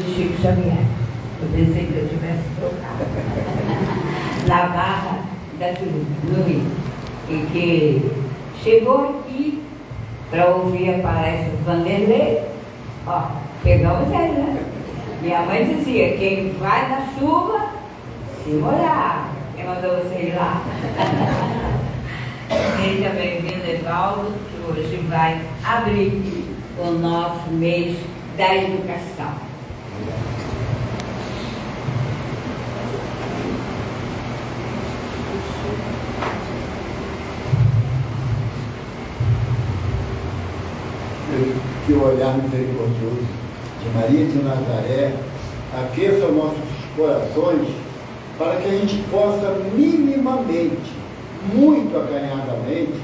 Chico Xavier. Eu pensei que eu tivesse trocado. Na Barra da Tijuca, no Rio. E que chegou aqui para ouvir a palestra do Vanderlei. Ó, pegamos ele, né? Minha mãe dizia, quem vai na chuva, se molhar. Quem mandou você ir lá? Seja bem-vindo, Evaldo, que hoje vai abrir o nosso mês da educação. Que o olhar misericordioso de Maria de Nazaré aqueça nossos corações para que a gente possa minimamente, muito acanhadamente,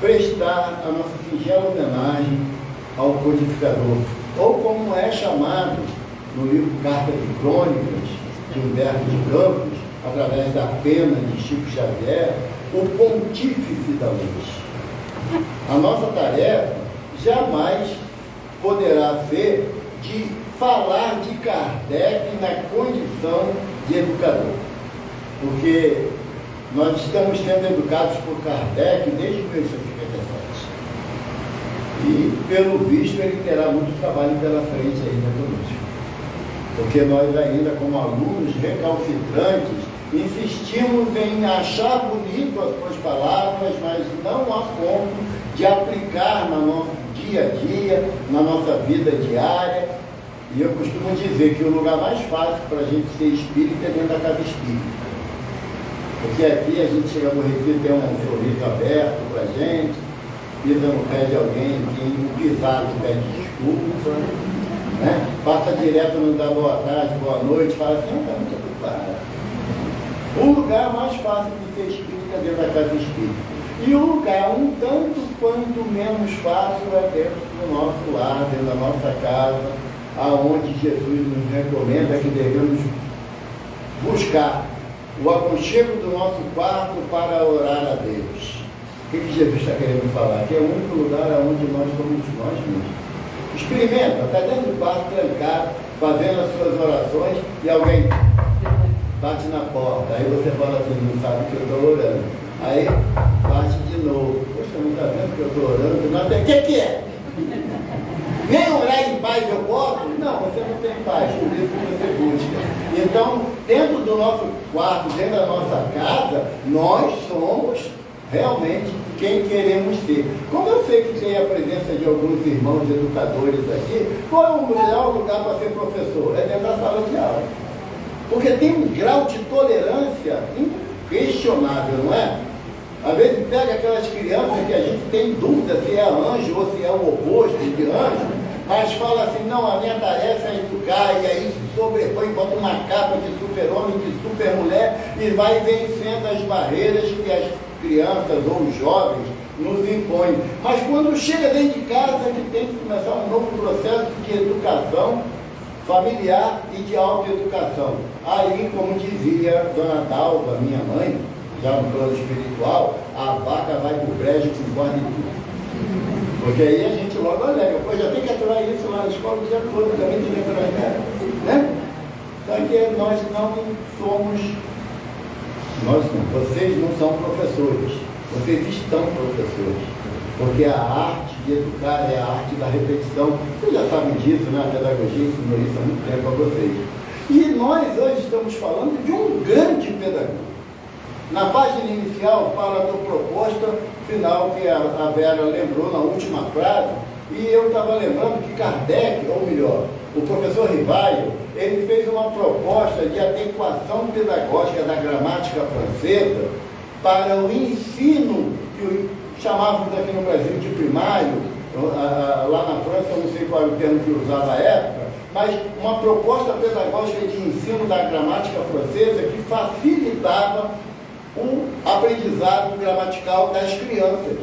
prestar a nossa singela homenagem ao codificador, ou como é chamado no livro Carta de Crônicas, de Humberto de Campos, através da pena de Chico Xavier, o pontífice da luz. A nossa tarefa jamais poderá ser de falar de Kardec na condição de educador, porque nós estamos sendo educados por Kardec desde 1857 e, pelo visto, ele terá muito trabalho pela frente ainda conosco, porque nós ainda, como alunos recalcitrantes, insistimos em achar bonito as suas palavras, mas não a ponto de aplicar no nosso dia a dia, na nossa vida diária. E eu costumo dizer que o lugar mais fácil para a gente ser espírita é dentro da casa espírita, porque aqui a gente chega no Recife, tem um sorriso aberto para a gente, pisa no pé de alguém, quem pisado pede desculpa, né? Passa direto, não dá boa tarde, boa noite, fala assim, não, está muito ocupado. O lugar mais fácil de ser espírita é dentro da casa espírita. E o lugar um tanto quanto menos fácil é dentro do nosso lar, dentro da nossa casa, aonde Jesus nos recomenda que devemos buscar o aconchego do nosso quarto para orar a Deus. O que Jesus está querendo falar? Que é o único lugar onde nós somos nós mesmos. Experimenta, está dentro do quarto trancado, fazendo as suas orações e alguém bate na porta. Aí você fala assim, não sabe que eu estou orando. Aí bate de novo. Poxa, não está vendo que eu estou orando? Não, o que é? Nem orar em paz eu posso? Não, você não tem paz, por isso que você busca. Então, dentro do nosso quarto, dentro da nossa casa, nós somos realmente quem queremos ser. Como eu sei que tem a presença de alguns irmãos educadores aqui, qual é o melhor lugar para ser professor? É dentro da sala de aula. Porque tem um grau de tolerância inquestionável, não é? Às vezes pega aquelas crianças que a gente tem dúvida se é anjo ou se é o oposto de anjo, mas fala assim, não, a minha tarefa é educar, e aí se sobrepõe, bota uma capa de super-homem, de super-mulher, e vai vencendo as barreiras que as crianças ou os jovens nos impõem. Mas quando chega dentro de casa, que tem que começar um novo processo de educação familiar e de autoeducação. Aí, como dizia Dona Dalva, minha mãe, já no plano espiritual, a vaca vai pro brejo e engorda tudo. Porque aí a gente logo alega, pô, já tem que aturar isso lá na escola o dia todo, também tem que aturar, né? Só que nós não somos, vocês não são professores, vocês estão professores. Porque a arte de educar é a arte da repetição. Vocês já sabem disso, né? A pedagogia ensinou isso há muito tempo a vocês. E nós hoje estamos falando de um grande pedagogo. Na página inicial fala da proposta final que a Vera lembrou na última frase, e eu estava lembrando que Kardec, ou melhor, o professor Rivaio, ele fez uma proposta de adequação pedagógica da gramática francesa para o ensino que chamávamos aqui no Brasil de primário, lá na França eu não sei qual era o termo que usava à época, mas uma proposta pedagógica de ensino da gramática francesa que facilitava o aprendizado gramatical das crianças.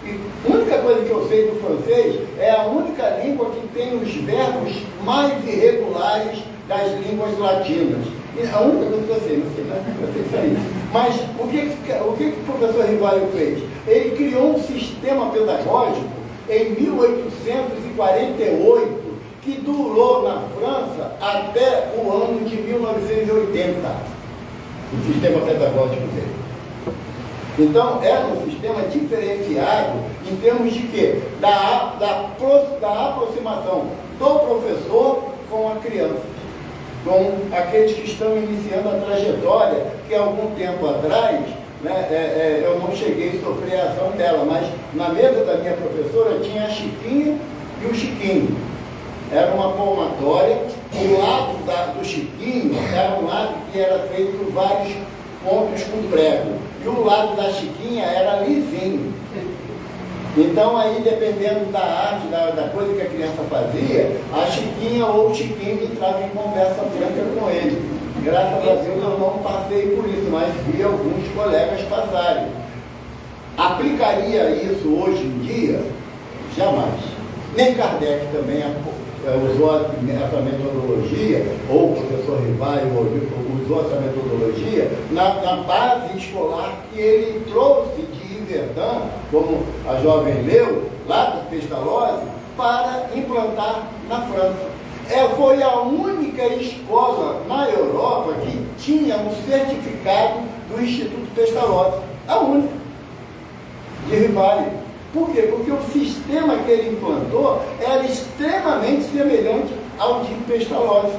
E a única coisa que eu sei do francês é a única língua que tem os verbos mais irregulares das línguas latinas. E a única coisa que eu sei, não sei, né? Eu sei isso aí. Mas o que o professor Rivaio fez? Ele criou um sistema pedagógico em 1848 que durou na França até o ano de 1980, o sistema pedagógico dele. Então, era um sistema diferenciado em termos de quê? Da aproximação do professor com a criança, com aqueles que estão iniciando a trajetória, que há algum tempo atrás, né, eu não cheguei a sofrer a ação dela, mas na mesa da minha professora tinha a Chiquinha e o Chiquinho. Era uma palmatória, o lado do Chiquinho era um lado que era feito vários pontos com prego, e o lado da Chiquinha era lisinho. Então aí, dependendo da arte, da coisa que a criança fazia, a Chiquinha ou o Chiquinho entrava em conversa franca com ele. Graças a Deus eu não passei por isso, mas vi alguns colegas passarem. Aplicaria isso hoje em dia? Jamais. Nem Kardec também usou essa metodologia, ou o professor Rivaio usou essa metodologia na base escolar que ele trouxe de Verdun, como a jovem leu, lá do Pestalozzi, para implantar na França. Foi a única escola na Europa que tinha um certificado do Instituto Pestalozzi. A única. De Rivaio. Por quê? Porque o sistema que ele implantou era extremamente semelhante ao de Pestalozzi.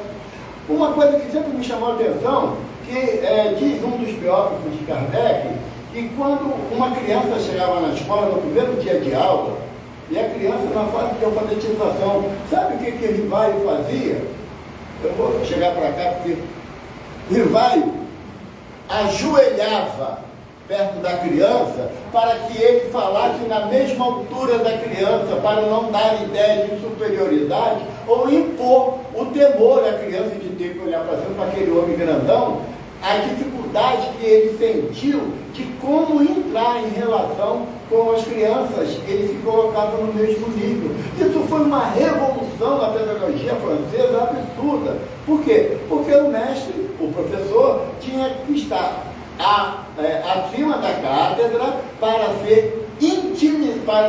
Uma coisa que sempre me chamou a atenção, que diz um dos biógrafos de Kardec, que quando uma criança chegava na escola no primeiro dia de aula, e a criança na fase de alfabetização, sabe o que Rivaio fazia? Eu vou chegar para cá porque Rivaio ajoelhava perto da criança para que ele falasse na mesma altura da criança, para não dar ideia de superioridade ou impor o temor à criança de ter que olhar para cima, para aquele homem grandão, a dificuldade que ele sentiu de como entrar em relação com as crianças. Ele se colocava no mesmo nível. Isso foi uma revolução na pedagogia francesa absurda. Por quê? Porque o mestre, o professor, tinha que estar acima da cátedra para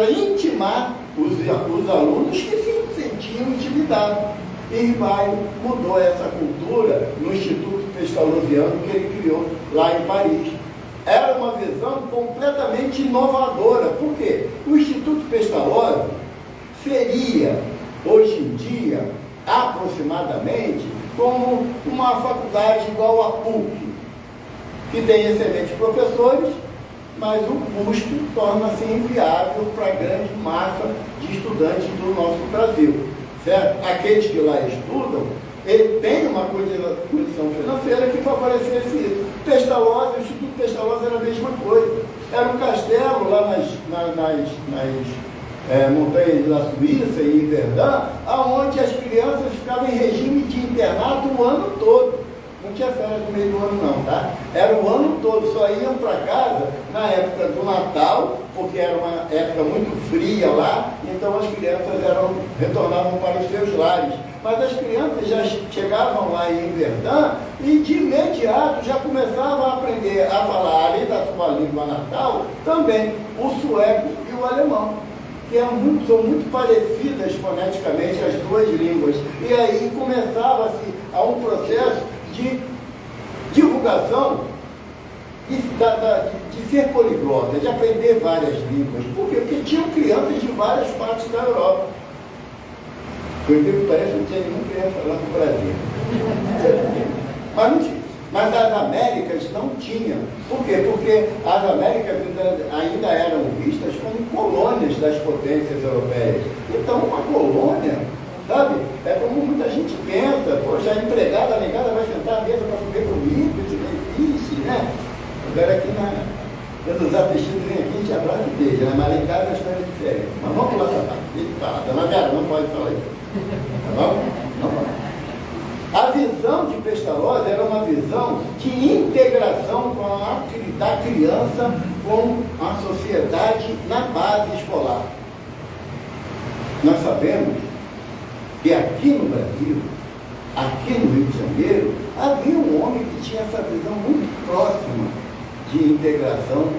intimar os alunos que se sentiam intimidados. E Rivaio mudou essa cultura no Instituto Pestalozziano que ele criou lá em Paris. Era uma visão completamente inovadora. Por quê? O Instituto Pestalozzi seria, hoje em dia, aproximadamente, como uma faculdade igual a PUC, que tem excelentes professores, mas o custo torna-se inviável para a grande massa de estudantes do nosso Brasil. Certo? Aqueles que lá estudam, ele tem uma condição financeira que favorecesse isso. Pestalozzi, o Instituto Pestalozzi era a mesma coisa. Era um castelo lá nas montanhas da Suíça e em Verdun, onde as crianças ficavam em regime de internato o ano todo. Não tinha férias no meio do ano não, tá? Era o ano todo, só iam para casa na época do Natal, porque era uma época muito fria lá, então as crianças retornavam para os seus lares. Mas as crianças já chegavam lá em Verdun e de imediato já começavam a aprender a falar, além da sua língua natal, também o sueco e o alemão, que são muito parecidas foneticamente as duas línguas. E aí começava-se a um processo de divulgação, de ser poliglota, de aprender várias línguas. Por quê? Porque tinham crianças de várias partes da Europa. Por incrível que pareça, não tinha nenhuma criança lá no Brasil. Mas não tinha. Mas as Américas não tinham. Por quê? Porque as Américas ainda eram vistas como colônias das potências europeias. Então, uma colônia, sabe? É como muita gente pensa, poxa, a empregada negada vai sentar à mesa para comer comigo, isso não existe, né? Agora aqui quando os apetites vêm aqui, a gente abraça e beija, né? Mas lá em casa a história é diferente. Mas vamos pular essa parte. Tem que falar. Dona Vera, não pode falar isso. Tá bom? Não pode. A visão de Pestalozzi era uma visão de integração da criança com a sociedade na base escolar. Nós sabemos que aqui no Brasil, aqui no Rio de Janeiro, havia um homem que tinha essa visão muito próxima de integração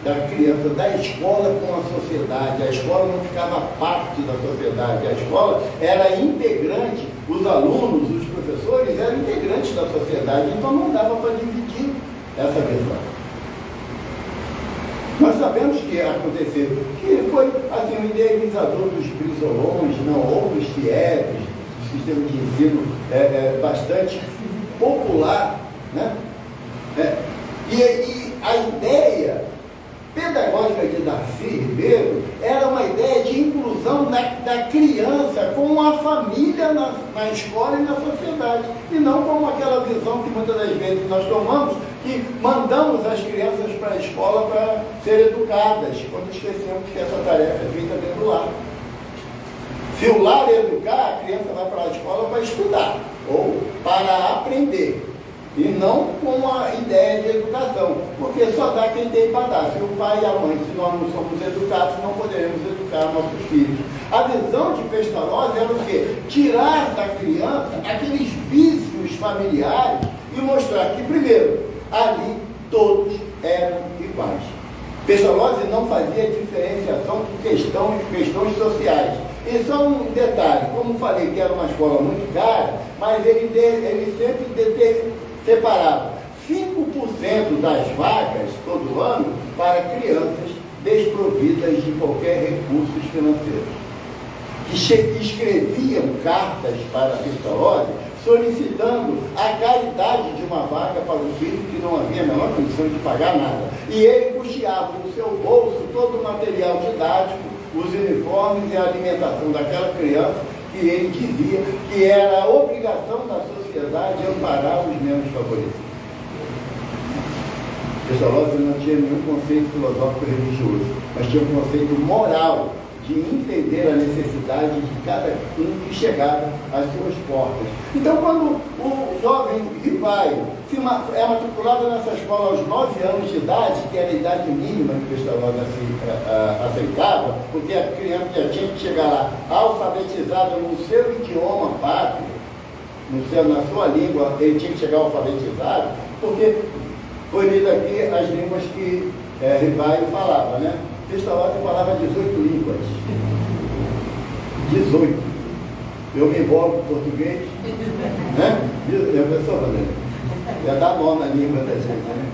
da criança, da escola com a sociedade. A escola não ficava parte da sociedade, a escola era integrante, os alunos, os professores eram integrantes da sociedade, então não dava para dividir essa visão. Nós sabemos que aconteceu, que foi assim, o idealizador dos brisolões, não, ou dos FIEPs, do sistema de ensino bastante popular, né? E a ideia pedagógica de Darcy Ribeiro era uma ideia de inclusão da criança com a família na escola e na sociedade, e não como aquela visão que muitas das vezes nós tomamos, que mandamos as crianças para a escola para serem educadas, quando esquecemos que essa tarefa é feita dentro do lar. Se o lar educar, a criança vai para a escola para estudar, ou para aprender, e não com a ideia de educação, porque só dá quem tem para dar. Se o pai e a mãe, se nós não somos educados, não poderemos educar nossos filhos. A visão de Pestalozzi era o quê? Tirar da criança aqueles vícios familiares e mostrar que, primeiro, ali todos eram iguais. Pestalozzi não fazia diferenciação por questões sociais. E só um detalhe, como falei que era uma escola muito cara, mas ele sempre separava 5% das vagas todo ano para crianças desprovidas de qualquer recursos financeiros, que escreviam cartas para Pestalozzi solicitando a caridade de uma vaga para o filho que não havia a menor condição de pagar nada. E ele custeava no seu bolso todo o material didático, os uniformes e a alimentação daquela criança, que ele dizia que era a obrigação da sociedade amparar os menos favorecidos. Pestalozzi não tinha nenhum conceito filosófico religioso, mas tinha um conceito moral de entender a necessidade de cada um que chegava às suas portas. Então, quando o jovem Rivaio é matriculado nessa escola aos 9 anos de idade, que era a idade mínima que o Pestalozzi aceitava, porque a criança já tinha que chegar lá alfabetizada no seu idioma pátrio, na sua língua, ele tinha que chegar alfabetizado, porque foi lido aqui as línguas que Rivaio falava, né? Pestalozzi falava 18 línguas. 18. Eu me envolvo com português, né? Eu pessoa, né? Já dá nó na língua da gente, né?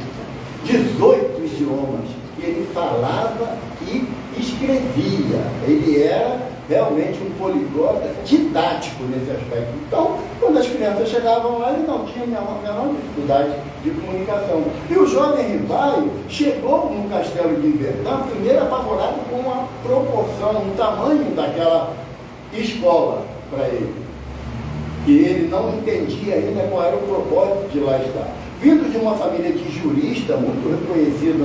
18 idiomas que ele falava e escrevia. Ele era realmente um poliglota didático nesse aspecto. Então, quando as crianças chegavam lá, ele não tinha a menor dificuldade de comunicação. E o jovem Rivaio chegou no castelo de Verdun, primeiro apavorado com a proporção, o tamanho daquela escola para ele. E ele não entendia ainda qual era o propósito de lá estar. Vindo de uma família de jurista, muito reconhecido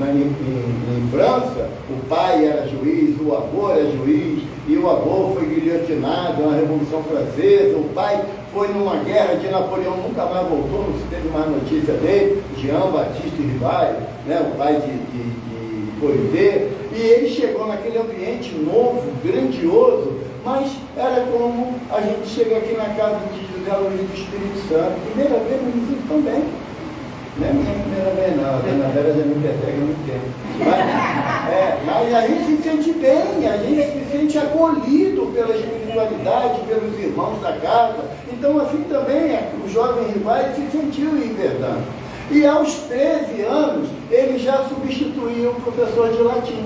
em França, o pai era juiz, o avô era juiz, e o avô foi guilhotinado na Revolução Francesa, o pai foi numa guerra de Napoleão, nunca mais voltou, não se teve mais notícia dele, Jean Baptiste Rivaio, né, o pai de Coité, e ele chegou naquele ambiente novo, grandioso, mas era como a gente chega aqui na casa de José Luiz do Espírito Santo. Primeira vez, eu me sinto tão bem. Não é minha primeira vez, não. A dona Vera já me persegue há muito tempo. Mas a gente se sente bem, a gente se sente acolhido pela espiritualidade, pelos irmãos da casa. Então, assim também, o jovem Rivaio se sentiu em Verdun. E aos 13 anos, ele já substituía o professor de latim,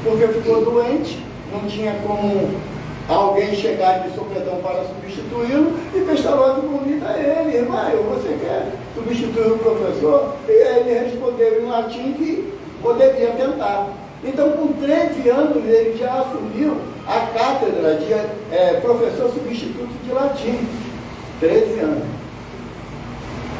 porque ficou doente. Não tinha como alguém chegar de sopetão para substituí-lo, e Pestalozzi convida ele: Rivaio, você quer substituir o professor? E aí ele respondeu em latim que poderia tentar. Então, com 13 anos, ele já assumiu a cátedra de professor substituto de latim. 13 anos.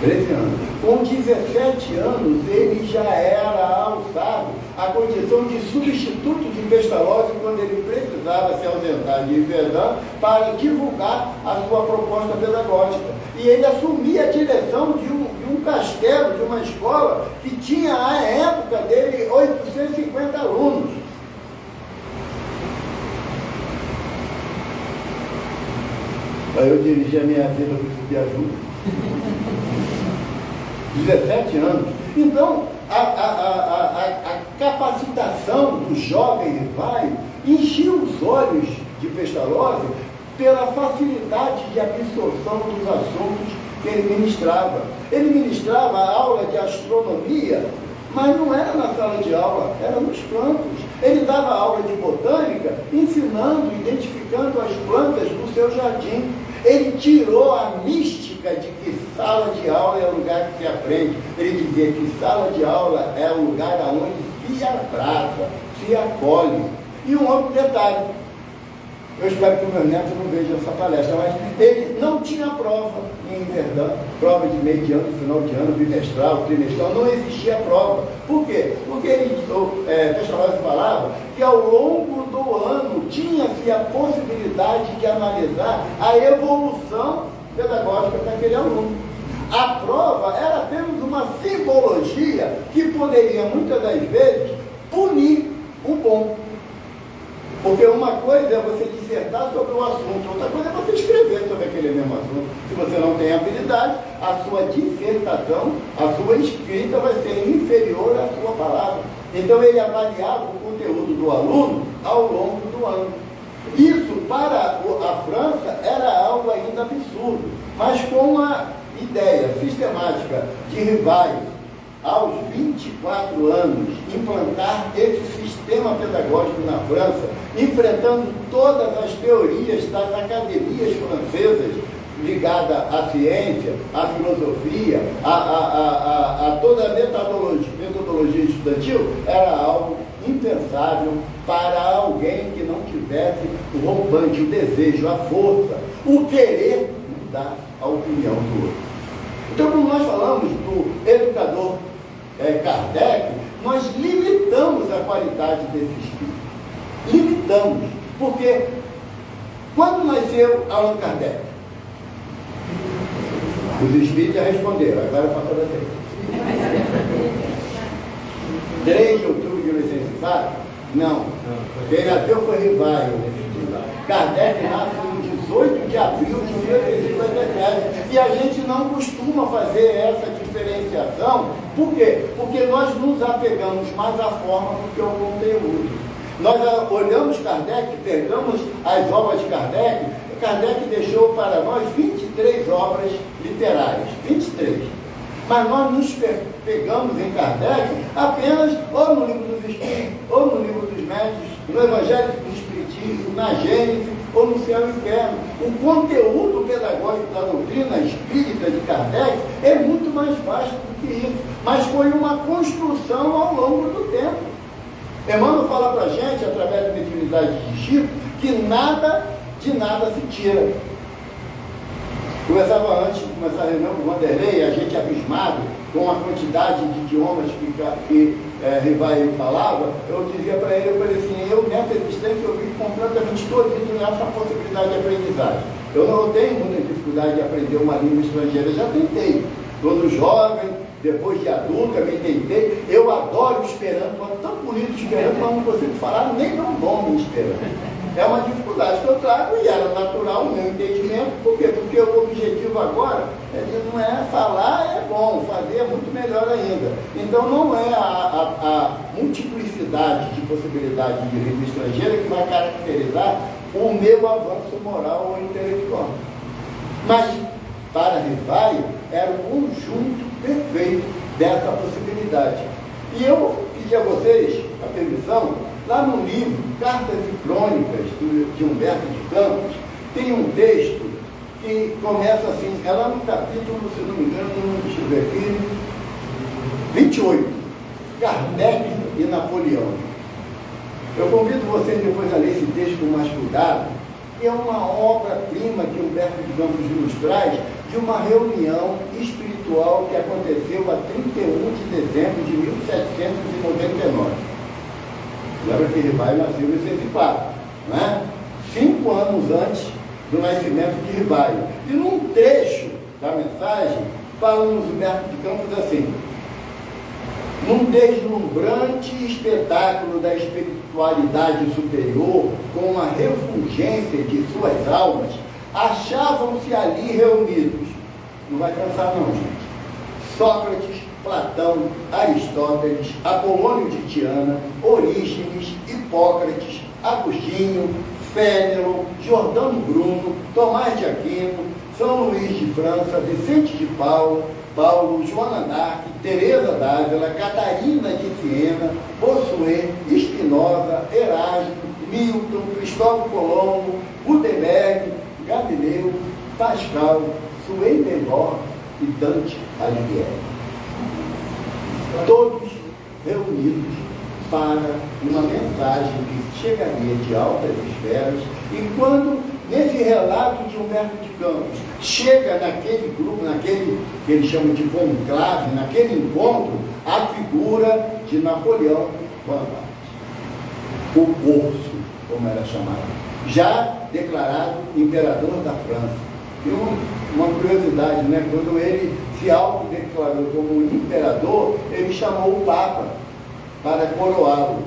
13 anos. Com 17 anos, ele já era alçado à condição de substituto de Pestalozzi quando ele precisava se ausentar de Verdun para divulgar a sua proposta pedagógica. E ele assumia a direção de um castelo, de uma escola que tinha, à época dele, 850 alunos. Aí eu dirigi a minha vida para pedir ajuda. 17 anos. Então, a capacitação do jovem Rivaio enchia os olhos de Pestalozzi pela facilidade de absorção dos assuntos que ele ministrava. Ele ministrava a aula de astronomia, mas não era na sala de aula, era nos campos. Ele dava aula de botânica, ensinando, identificando as plantas do seu jardim. Ele tirou a mística de que sala de aula é o lugar que se aprende. Ele dizia que sala de aula é o lugar onde se abraça, se acolhe. E um outro detalhe, eu espero que o meu neto não veja essa palestra, mas ele não tinha prova em Verdão, prova de meio de ano, final de ano, bimestral, trimestral, não existia prova. Por quê? Porque Pestalozzi falava que ao longo do ano tinha-se a possibilidade de analisar a evolução pedagógica daquele aluno. A prova era apenas uma simbologia que poderia, muitas das vezes, punir o bom. Porque uma coisa é você dissertar sobre o assunto, outra coisa é você escrever sobre aquele mesmo assunto. Se você não tem habilidade, a sua dissertação, a sua escrita vai ser inferior à sua palavra. Então ele avaliava o conteúdo do aluno ao longo do ano. Isso para a França era algo ainda absurdo, mas com uma ideia sistemática de Rivaio, aos 24 anos, implantar esse sistema pedagógico na França, enfrentando todas as teorias das academias francesas ligadas à ciência, à filosofia, a toda a metodologia estudantil, era algo impensável para alguém que não tivesse o rompante, o desejo, a força, o querer mudar a opinião do outro. Então, quando nós falamos do educador Kardec, nós limitamos a qualidade desse espírito. Limitamos. Porque quando nasceu Allan Kardec? Os espíritos já responderam, agora falta vocês. 3 de outubro de 1804? Não. Quem nasceu foi Rivaio nesse dia. Kardec nasce no 18 de abril de 1857. E a gente não costuma fazer essa diferenciação. Por quê? Porque nós nos apegamos mais à forma do que ao conteúdo. Nós olhamos Kardec, pegamos as obras de Kardec. Kardec deixou para nós 23 obras literárias. 23. Mas nós nos pegamos em Kardec apenas ou no Livro dos Espíritos, ou no Livro dos Médiuns, no Evangelho do Espiritismo, na Gênese, ou no Céu e Inferno. O conteúdo pedagógico da doutrina espírita de Kardec é muito mais vasto do que isso, mas foi uma construção ao longo do tempo. Emmanuel fala para a gente, através da mediunidade de Chico, que nada de nada se tira. Conversava antes de começar a reunião com o Vanderlei, a gente abismado com a quantidade de idiomas que Rivaio falava. Eu dizia para ele, eu falei assim, eu nessa existência eu vi completamente todinho nessa possibilidade de aprendizagem. Eu não tenho muita dificuldade de aprender uma língua estrangeira, já tentei. Quando jovem, depois de adulta, me tentei. Eu adoro Esperanto, mas tão bonito Esperanto, mas não consigo falar nem meu nome Esperanto. É uma dificuldade que eu trago e era natural o meu entendimento. Por quê? Porque o objetivo agora não é falar, é bom, fazer é muito melhor ainda. Então não é a multiplicidade de possibilidades de língua estrangeira que vai caracterizar o meu avanço moral ou intelectual. Mas, para Rivaio, era um conjunto perfeito dessa possibilidade. E eu vou pedir a vocês a permissão. Lá no livro Cartas e Crônicas de Humberto de Campos, tem um texto que começa assim, é lá no capítulo, se não me engano, deixa eu ver aqui, 28, Kardec e Napoleão. Eu convido vocês depois a ler esse texto com mais cuidado, que é uma obra-prima que Humberto de Campos nos traz de uma reunião espiritual que aconteceu a 31 de dezembro de 1799. Lembra que Rivaio nasceu em 1804, né? 5 anos antes do nascimento de Rivaio. E num trecho da mensagem, fala-nos Humberto de Campos assim: num deslumbrante espetáculo da espiritualidade superior, com a refulgência de suas almas, achavam-se ali reunidos. Não vai cansar não, gente. Sócrates, Platão, Aristóteles, Apolônio de Tiana, Orígenes, Hipócrates, Agostinho, Fénelon, Jordano Bruno, Tomás de Aquino, São Luís de França, Vicente de Paulo, Joana d'Arc, Teresa d'Ávila, Catarina de Siena, Bossuet, Spinoza, Erasmo, Milton, Cristóvão Colombo, Gutenberg, Galileu, Pascal, Swedenborg e Dante Alighieri. Todos reunidos para uma mensagem que chegaria de altas esferas, e quando, nesse relato de Humberto de Campos, chega naquele grupo, naquele que ele chama de conclave, naquele encontro, a figura de Napoleão Bonaparte, o Corso, como era chamado, já declarado imperador da França. E uma curiosidade, né? Quando ele se autodeclarou como imperador, ele chamou o Papa para coroá-lo,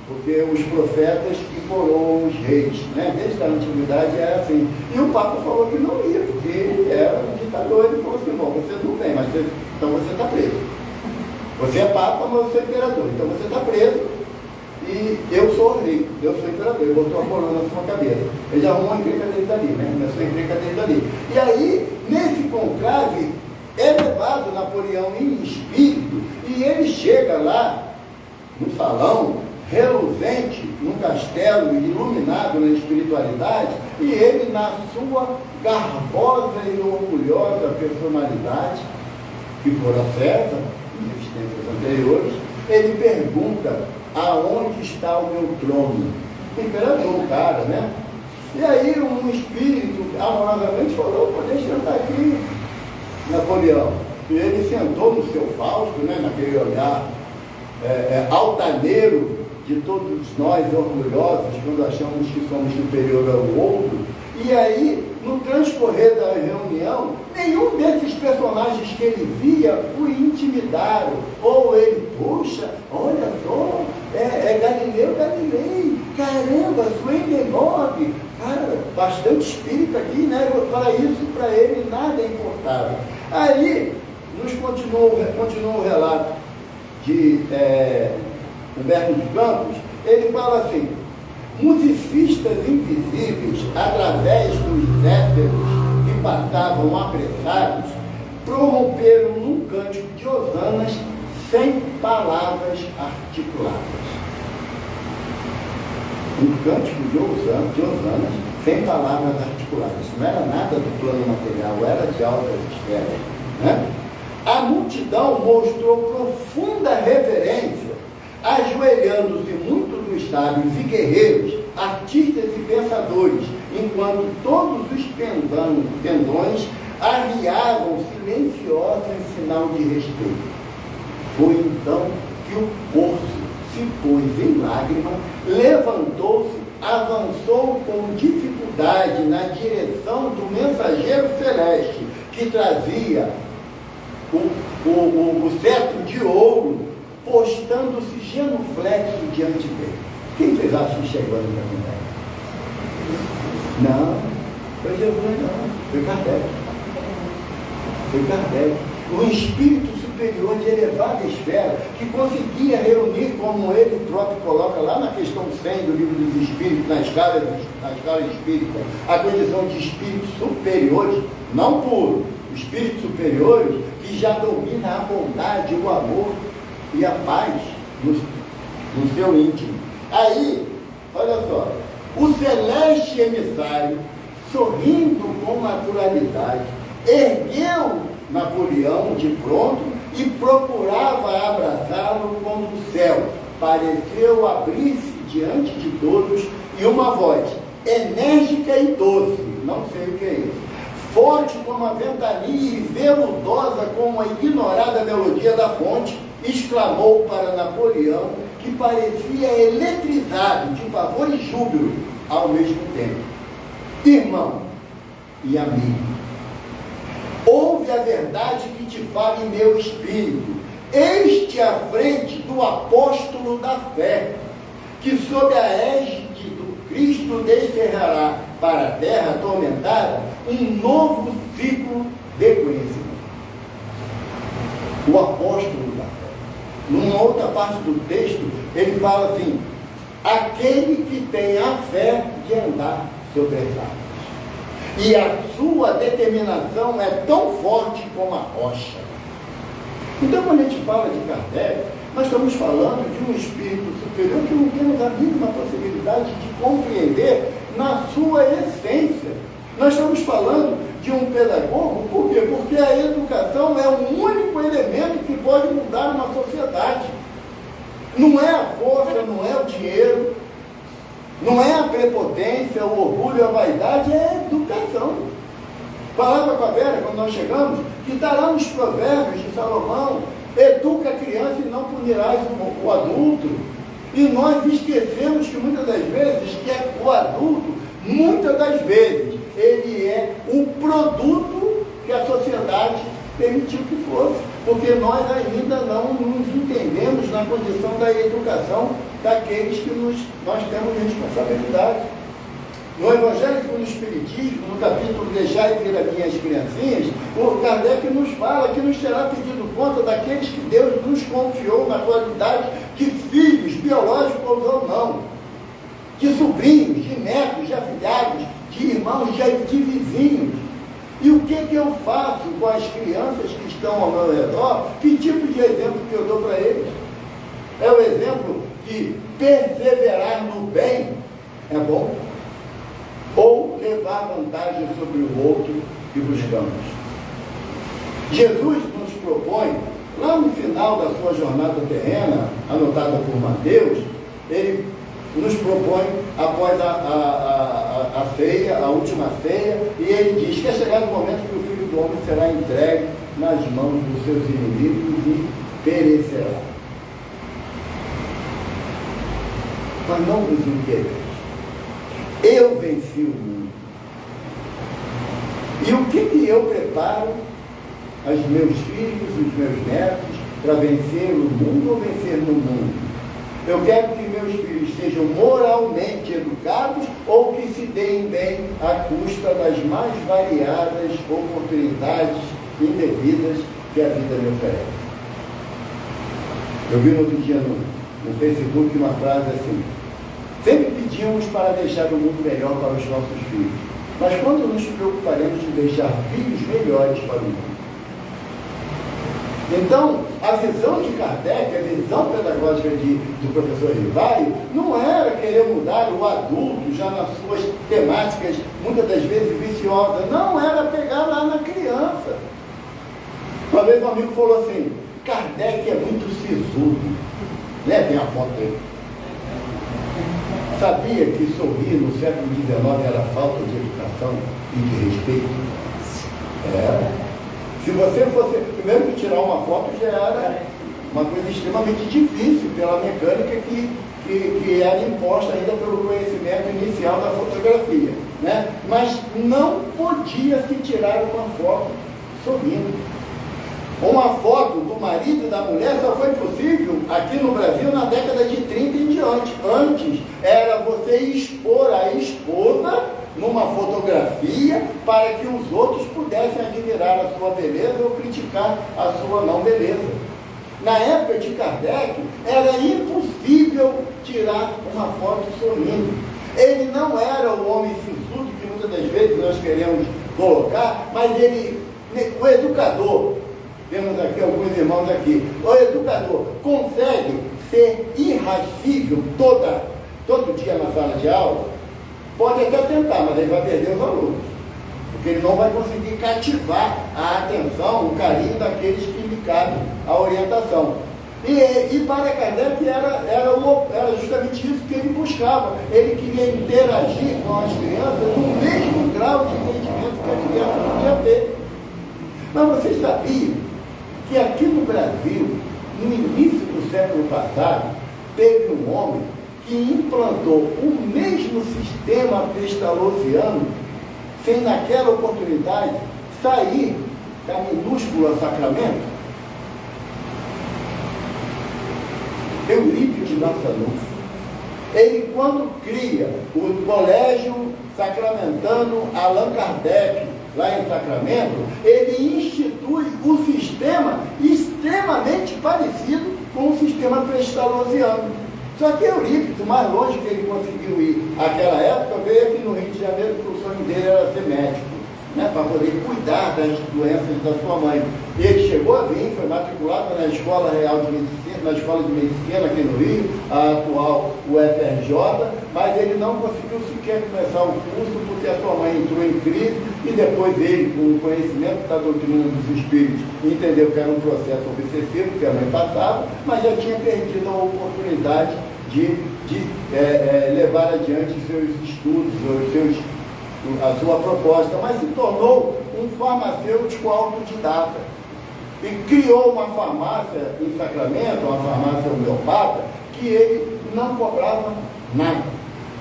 porque os profetas que coroam os reis, né? Desde a antiguidade era assim. E o Papa falou que não ia, porque ele era um ditador. Ele falou assim: bom, você não vem, mas então você está preso. Você é Papa, mas você é imperador, então você está preso. E eu sou rei, eu sou imperador. Ele botou a coroa na sua cabeça. Ele arrumou a encrenca dele dali, né? Começou a encrenca dele dali. E aí, nesse conclave, é levado Napoleão em espírito, e ele chega lá, no salão, reluzente, num castelo iluminado na espiritualidade, e ele, na sua garbosa e orgulhosa personalidade, que fora César, em existências anteriores, ele pergunta: aonde está o meu trono? Imperador, cara, né? E aí um espírito amorosamente falou: deixa eu estar aqui, Napoleão. E ele sentou no seu Fausto, né, naquele olhar altaneiro de todos nós orgulhosos, quando achamos que somos superior ao outro. E aí, no transcorrer da reunião, nenhum desses personagens que ele via o intimidaram. Ou ele: puxa, olha só, Galileu Galilei, caramba, Swedenborg, cara, bastante espírito aqui, né? Para isso, para ele, nada é importável. Aí, continua o relato de Humberto de Campos. Ele fala assim: musicistas invisíveis, através dos éteros que passavam apressados, prorromperam num cântico de hosanas sem palavras articuladas. Um cântico de hosanas sem palavras articuladas. Isso não era nada do plano material, era de altas esferas, né? A multidão mostrou profunda reverência, ajoelhando-se muito dos sábios e guerreiros, artistas e pensadores, enquanto todos os pendões arriavam silenciosos em sinal de respeito. Foi então que o Corso se pôs em lágrima, levantou-se, avançou com dificuldade na direção do mensageiro celeste, que trazia o cetro de ouro, postando-se genuflexo diante dele. Quem vocês acham que chegou ali na montanha? Não, foi Jesus não, foi Kardec. Foi Kardec, um espírito superior de elevada esfera, que conseguia reunir, como ele próprio coloca lá na questão 100 do Livro dos Espíritos, na escala espírita, a condição de espíritos superiores, não puros, espíritos superiores, que já domina a bondade, o amor e a paz no seu íntimo. Aí, olha só, o celeste emissário, sorrindo com naturalidade, ergueu Napoleão de pronto e procurava abraçá-lo quando o céu pareceu abrir-se diante de todos, e uma voz enérgica e doce, não sei o que é isso, forte como a ventania e veludosa como a ignorada melodia da fonte, exclamou para Napoleão, que parecia eletrizado de pavor e júbilo ao mesmo tempo: irmão e amigo, ouve a verdade que te fala em meu espírito. Este à frente do apóstolo da fé, que sob a égide do Cristo descerrará para a terra atormentada um novo ciclo de conhecimento. o apóstolo da fé. Numa outra parte do texto, ele fala assim: aquele que tem a fé de andar sobre as águas. E a sua determinação é tão forte como a rocha. Então, quando a gente fala de Kardec, nós estamos falando de um espírito superior que não temos a mínima possibilidade de compreender na sua essência. Nós estamos falando de um pedagogo, por quê? Porque a educação é o único elemento que pode mudar uma sociedade. Não é a força, não é o dinheiro, não é a prepotência, o orgulho, a vaidade, é a educação. Falava com a Vera, quando nós chegamos, que está lá nos provérbios de Salomão: educa a criança e não punirás o adulto. E nós esquecemos que muitas das vezes, que o adulto, muitas das vezes, ele é um produto que a sociedade permitiu que fosse, porque nós ainda não nos entendemos na condição da educação daqueles que nós temos responsabilidade. No Evangelho segundo o Espiritismo, no capítulo Deixai vir a minhas criancinhas, o Kardec nos fala que nos será pedido conta daqueles que Deus nos confiou na qualidade de filhos, biológicos ou não, de sobrinhos, de netos, de afilhados, de irmãos, de vizinhos. E o que eu faço com as crianças que estão ao meu redor? Que tipo de exemplo que eu dou para eles? É o exemplo de perseverar no bem, é bom? Ou levar vantagem sobre o outro que buscamos. Jesus nos propõe, lá no final da sua jornada terrena, anotada por Mateus, ele nos propõe, após a ceia, a última ceia, e ele diz que é chegado o momento que o Filho do Homem será entregue nas mãos dos seus inimigos e perecerá. Mas não vos inquieteis. Eu venci o mundo. E o que eu preparo aos meus filhos, os meus netos, para vencer o mundo ou vencer no mundo? Eu quero que meus filhos sejam moralmente educados ou que se deem bem à custa das mais variadas oportunidades indevidas que a vida me oferece. Eu vi no outro dia no Facebook uma frase assim: sempre pedimos para deixar o mundo melhor para os nossos filhos, mas quando nos preocuparemos de deixar filhos melhores para o mundo? Então, a visão de Kardec, a visão pedagógica do professor Rivaio, não era querer mudar o adulto já nas suas temáticas, muitas das vezes viciosas, não, era pegar lá na criança. Uma vez um amigo falou assim: Kardec é muito sisudo, né? Tem a foto dele. Sabia que sorrir no século XIX era falta de educação e de respeito? Era. Se você fosse, primeiro que tirar uma foto já era uma coisa extremamente difícil pela mecânica que era imposta ainda pelo conhecimento inicial da fotografia, né? Mas não podia se tirar uma foto sorrindo. Uma foto do marido e da mulher só foi possível aqui no Brasil na década de 30 em diante. Antes era você expor a esposa numa fotografia para que os outros pudessem admirar a sua beleza ou criticar a sua não beleza. Na época de Kardec, era impossível tirar uma foto sorrindo. Ele não era o homem sisudo que muitas das vezes nós queremos colocar, mas o educador, temos aqui alguns irmãos aqui, o educador consegue ser irrascível todo dia na sala de aula? Pode até tentar, mas ele vai perder os alunos, porque ele não vai conseguir cativar a atenção, o carinho daqueles que lhe cabe a orientação. E para Kardec era justamente isso que ele buscava. Ele queria interagir com as crianças no mesmo grau de entendimento que a criança podia ter. Mas vocês sabiam que aqui no Brasil, no início do século passado, teve um homem que implantou o mesmo sistema pestalozziano, sem naquela oportunidade sair da minúscula Sacramento? Eurípides de Massanuncia. Ele, quando cria o Colégio Sacramentano Allan Kardec, lá em Sacramento, ele institui o sistema extremamente parecido com o sistema pestalozziano. Só que Eurípides, o mais longe que ele conseguiu ir naquela época, veio aqui no Rio de Janeiro, porque o sonho dele era ser médico, né, para poder cuidar das doenças da sua mãe. Ele chegou a vir, foi matriculado na Escola Real de Medicina, na Escola de Medicina aqui no Rio, a atual UFRJ, mas ele não conseguiu sequer começar o curso porque a sua mãe entrou em crise e depois ele, com o conhecimento da doutrina dos espíritos, entendeu que era um processo obsessivo que a mãe passava, mas já tinha perdido a oportunidade de levar adiante seus estudos, a sua proposta, mas se tornou um farmacêutico autodidata e criou uma farmácia em Sacramento, uma farmácia homeopata, que ele não cobrava nada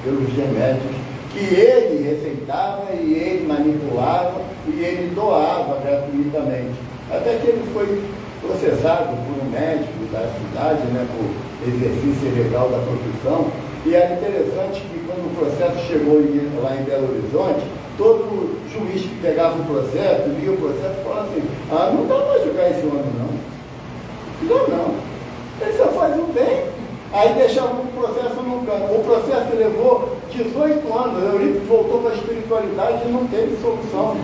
pelos remédios, que ele receitava e ele manipulava e ele doava gratuitamente. Até que ele foi processado por um médico da cidade, né, por exercício ilegal da profissão. E era interessante que quando o processo chegou lá em Belo Horizonte, todo juiz que pegava o processo, lia o processo e falava assim, não dá para julgar esse homem não. Ele só faz o bem. Aí deixava o processo no canto. O processo levou 18 anos. Eurípides voltou para a espiritualidade e não teve solução.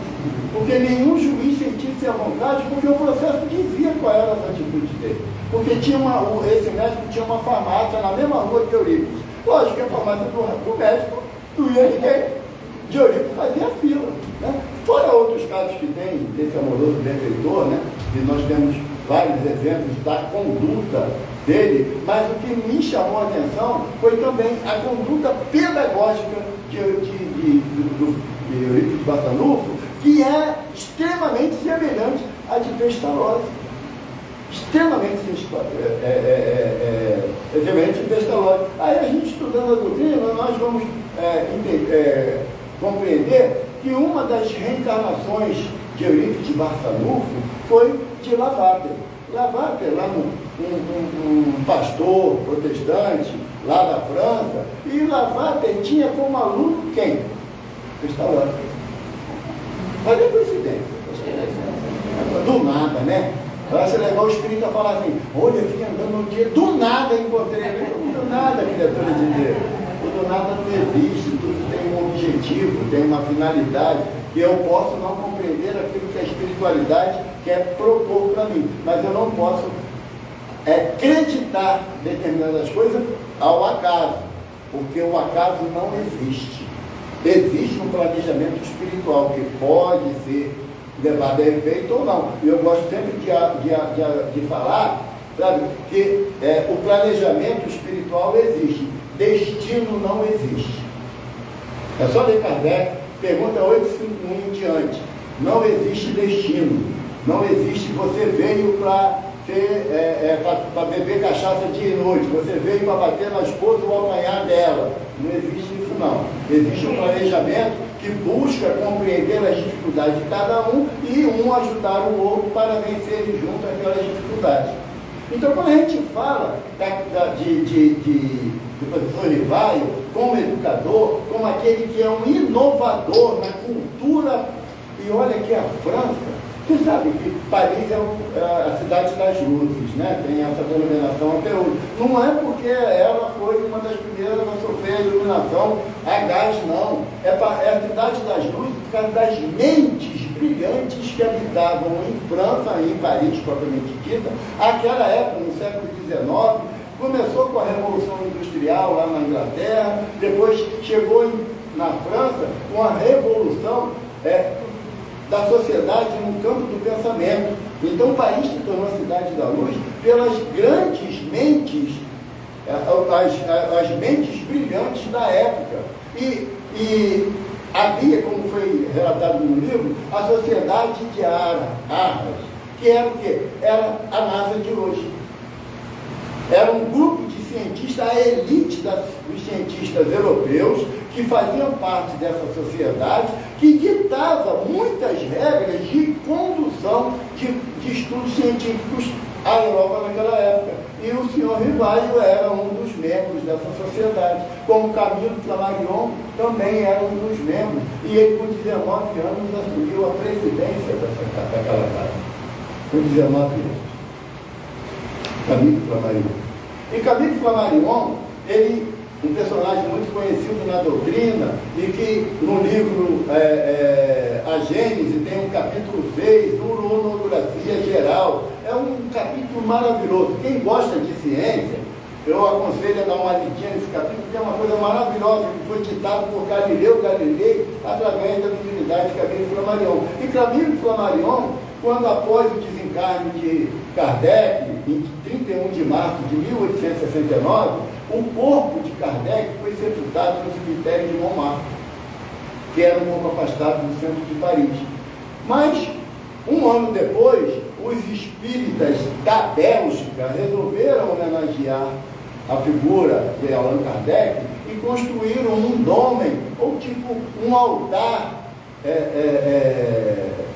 Porque nenhum juiz sentia-se à vontade, porque o processo dizia qual era as atitudes dele. Porque esse médico tinha uma farmácia na mesma rua que Eurípides. Lógico que a farmácia do médico não ia ninguém. De Eurípides fazia fila. Né? Fora outros casos que tem desse amoroso benfeitor, né? E nós temos vários exemplos da conduta dele, mas o que me chamou a atenção foi também a conduta pedagógica de Eurípides Barçanufo, que é extremamente semelhante à de Pestalozzi. Extremamente semelhante a Pestalozzi. Aí a gente estudando a doutrina, nós vamos compreender que uma das reencarnações de Eurípides Barçanufo foi de Lavater. Lavater, lá um pastor protestante, lá da França, e Lavater tinha como aluno quem? Pestalozzi. Olha a coincidência. Do nada, né? Eu acho legal o espírita falar assim, olha, eu fui andando um dia, do nada encontrei ele. Do nada, criatura de Deus. O do nada não existe, tudo tem um objetivo, tem uma finalidade, que eu posso não compreender aquilo que a espiritualidade quer propor para mim, mas eu não posso acreditar determinadas coisas ao acaso, porque o acaso não existe. Existe um planejamento espiritual que pode ser levado a efeito ou não. E eu gosto sempre de falar, sabe, que o planejamento espiritual existe, destino não existe. É só ler Kardec, pergunta 851 em diante. Não existe destino, não existe você veio para beber cachaça dia e noite, você veio para bater na esposa ou apanhar dela. Não existe isso não. Existe um planejamento que busca compreender as dificuldades de cada um e um ajudar o outro para vencer junto aquelas dificuldades. Então, quando a gente fala do professor Rivaio como educador, como aquele que é um inovador na cultura, e olha que a França, você sabe que Paris é a cidade das luzes, né? Tem essa denominação até hoje. Não é porque ela foi uma das primeiras a sofrer a iluminação a gás, não. É a cidade das luzes por causa das mentes brilhantes que habitavam em França, em Paris, propriamente dita. Aquela época, no século XIX, começou com a Revolução Industrial lá na Inglaterra, depois chegou na França com a Revolução da sociedade no campo do pensamento. Então, o país se tornou a cidade da luz pelas grandes mentes, as mentes brilhantes da época. E havia, como foi relatado no livro, a sociedade de Arras, que era o quê? Era a NASA de hoje. Era um grupo de cientistas, a elite dos cientistas europeus, que faziam parte dessa sociedade, que ditava muitas regras de condução de estudos científicos à Europa naquela época. E o senhor Rivaio era um dos membros dessa sociedade, como Camilo Flammarion também era um dos membros. E ele, com 19 anos, assumiu a presidência daquela casa. Com 19 anos. Camille Flammarion. E Camille Flammarion, ele, um personagem muito conhecido na doutrina, e que no livro A Gênese tem um capítulo 6, Uronografia Geral. É um capítulo maravilhoso. Quem gosta de ciência, eu aconselho a dar uma lidinha nesse capítulo, que é uma coisa maravilhosa, que foi ditado por Galileu Galilei através da mediunidade de Camille Flammarion. E Camille Flammarion, quando após o desencarne de Kardec, em 31 de março de 1869, o corpo de Kardec foi sepultado no cemitério de Montmartre, que era um pouco afastado do centro de Paris. Mas, um ano depois, os espíritas da Bélgica resolveram homenagear a figura de Allan Kardec e construíram um dômen, ou tipo um altar,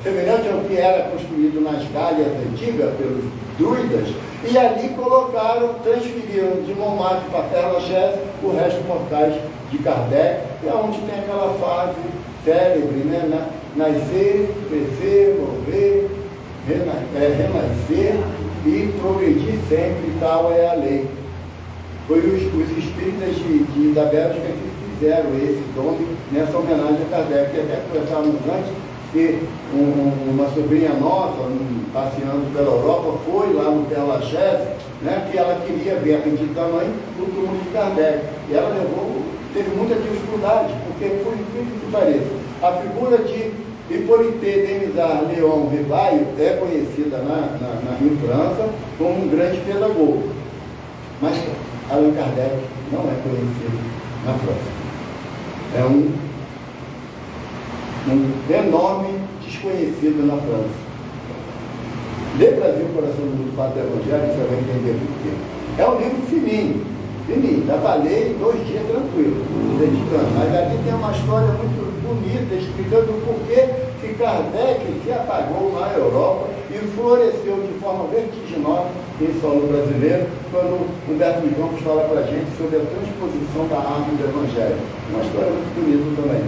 semelhante ao que era construído nas Gálias antigas pelos druidas, e ali transferiram de Montmartre para Père-Lachaise o resto mortais de Kardec, e é onde tem aquela fase célebre, né? Nascer, crescer, morrer, renascer e progredir sempre, tal é a lei. Foi os espíritas da Bélgica que fizeram esse nome nessa homenagem a Kardec. E até conversávamos antes que uma sobrinha nossa, passeando pela Europa, foi lá no Père-Lachaise, né, que ela queria ver, acredito tamanho, o túmulo de Kardec. E ela teve muita dificuldade, porque, por incrível que pareça, a figura de Hippolyte Denisard Léon Rivail é conhecida em França como um grande pedagogo. Mas Allan Kardec não é conhecido na França. É um enorme desconhecido na França. Lê Brasil, Coração do Mundo, Padre do Evangelho, você vai entender por quê. É um livro fininho, dá para ler em 2 dias tranquilo, dedicando. Mas ali tem uma história muito bonita, explicando por que Kardec se apagou na Europa e floresceu de forma vertiginosa em solo brasileiro, quando Humberto de Campos fala para a gente sobre a transposição da árvore do Evangelho. Uma história muito bonita também.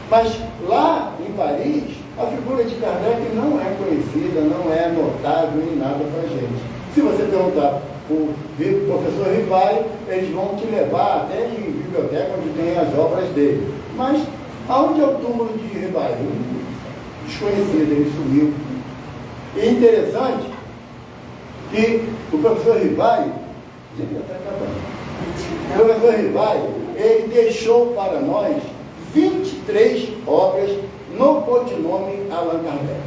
Mas lá em Paris, a figura de Kardec não é conhecida, não é notável em nada para a gente. Se você perguntar o professor Rivail, eles vão te levar até em biblioteca onde tem as obras dele. Mas aonde é o túmulo de Rivail? Desconhecido, ele sumiu. E é interessante que o professor Rivail, o professor Rivail, ele deixou para nós 23 obras no codinome Allan Kardec.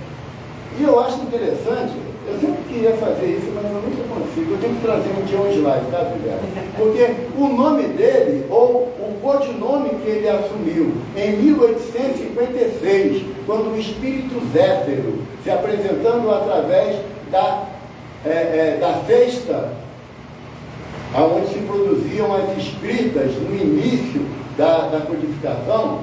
E eu acho interessante, eu sempre queria fazer isso, mas eu nunca consigo. Eu tenho que trazer um dia um slide, tá, Guilherme? Porque o nome dele, ou o codinome que ele assumiu em 1856, quando o espírito Zéfiro, se apresentando através da festa, onde se produziam as escritas no início da codificação,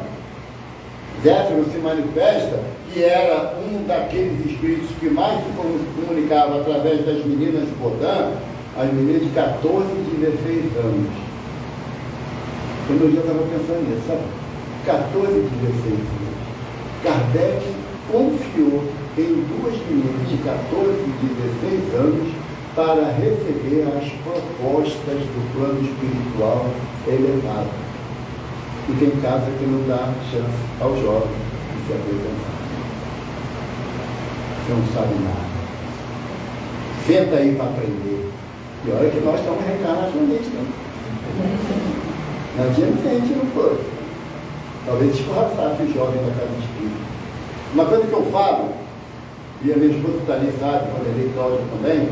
Zéfiro se manifesta que era um daqueles espíritos que mais se comunicava através das meninas de Bodin, as meninas de 14 e 16 anos. Quando eu já estava pensando nisso, sabe? 14 e 16 anos. Kardec confiou em 2 meninas de 14 e 16 anos para receber as propostas do plano espiritual elevado. E tem casa que não dá chance ao jovem de se apresentar. Você não sabe nada. Senta aí para aprender. E olha que nós estamos reencarnacionistas. Não adianta que a gente não fosse. Talvez escorraçasse o jovem da casa espírita. Uma coisa que eu falo, e a minha esposa está ali, sabe, quando ele Cláudia também,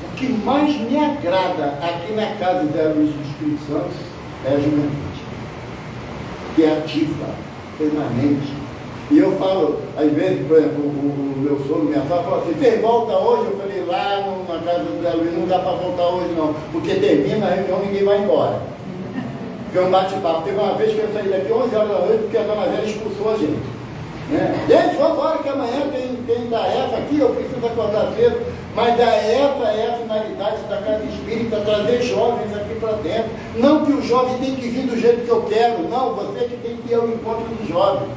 o que mais me agrada aqui na casa da Luz do Espírito Santo é a juventude, que é ativa, permanente. E eu falo, às vezes, por exemplo, o meu sogro, minha sogra, fala assim: você volta hoje? Eu falei: lá na casa do Zé Luiz não dá para voltar hoje não, porque termina a reunião e ninguém vai embora. Porque é um bate-papo. Teve uma vez que eu saí daqui 11 horas da noite porque a dona Vera expulsou a gente. Né? Gente, vamos embora que amanhã tem tarefa aqui, eu preciso acordar cedo. Mas essa é a finalidade da Casa Espírita, trazer jovens aqui para dentro. Não que o jovem tem que vir do jeito que eu quero, não, você que tem que ir ao encontro do jovem.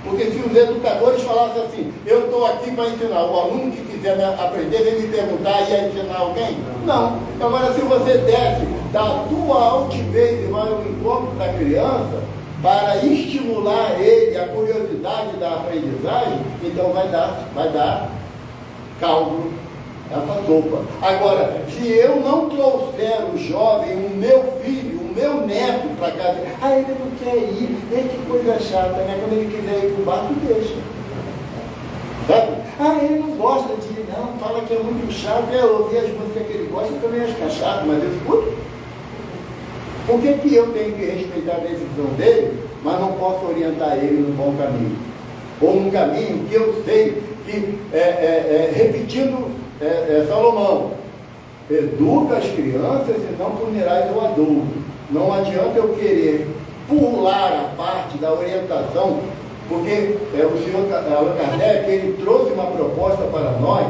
Porque se os educadores falassem assim, eu estou aqui para ensinar, o aluno que quiser aprender, vem me perguntar, ia ensinar alguém? Não. Agora, se você desce da tua altivez e vai ao encontro da criança, para estimular ele, a curiosidade da aprendizagem, então vai dar caldo essa sopa. Agora, se eu não trouxer o jovem, o meu filho, o meu neto para casa, ele não quer ir, que coisa chata, né? Quando ele quiser ir para o bar, tu deixa. Sabe? Ele não gosta de ir, não, fala que é muito chato, eu ouvir as músicas que ele gosta, eu também acho que é chato, mas eu escuto. Por que eu tenho que respeitar a decisão dele, mas não posso orientar ele no bom caminho? Ou num caminho que eu sei que, repetindo Salomão, educa as crianças e não punirás o adulto. Não adianta eu querer pular a parte da orientação, porque o senhor Allan Kardec, ele trouxe uma proposta para nós,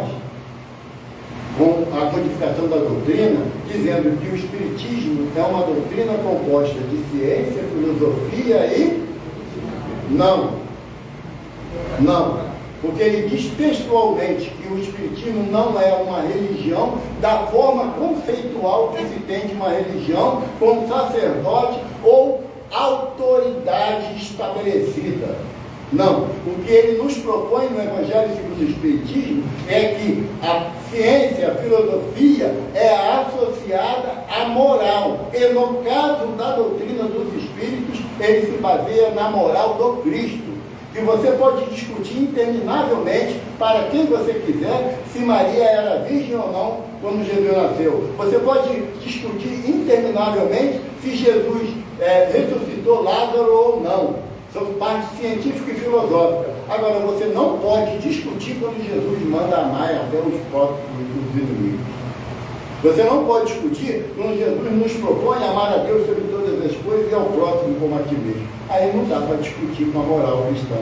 com a codificação da doutrina, dizendo que o Espiritismo é uma doutrina composta de ciência, filosofia e... Não. Porque ele diz textualmente que o Espiritismo não é uma religião da forma conceitual que se tem de uma religião com sacerdote ou autoridade estabelecida. Não. O que ele nos propõe no Evangelho segundo o Espiritismo é que a ciência, a filosofia é associada à moral. E no caso da doutrina dos Espíritos, ele se baseia na moral do Cristo. Que você pode discutir interminavelmente, para quem você quiser, se Maria era virgem ou não quando Jesus nasceu. Você pode discutir interminavelmente se Jesus ressuscitou Lázaro ou não. São parte científica e filosófica. Agora, você não pode discutir quando Jesus manda amar até os próprios inimigos. Você não pode discutir quando Jesus nos propõe amar a Deus sobre todas as coisas e ao próximo como a ti mesmo. Aí não dá para discutir com a moral cristã.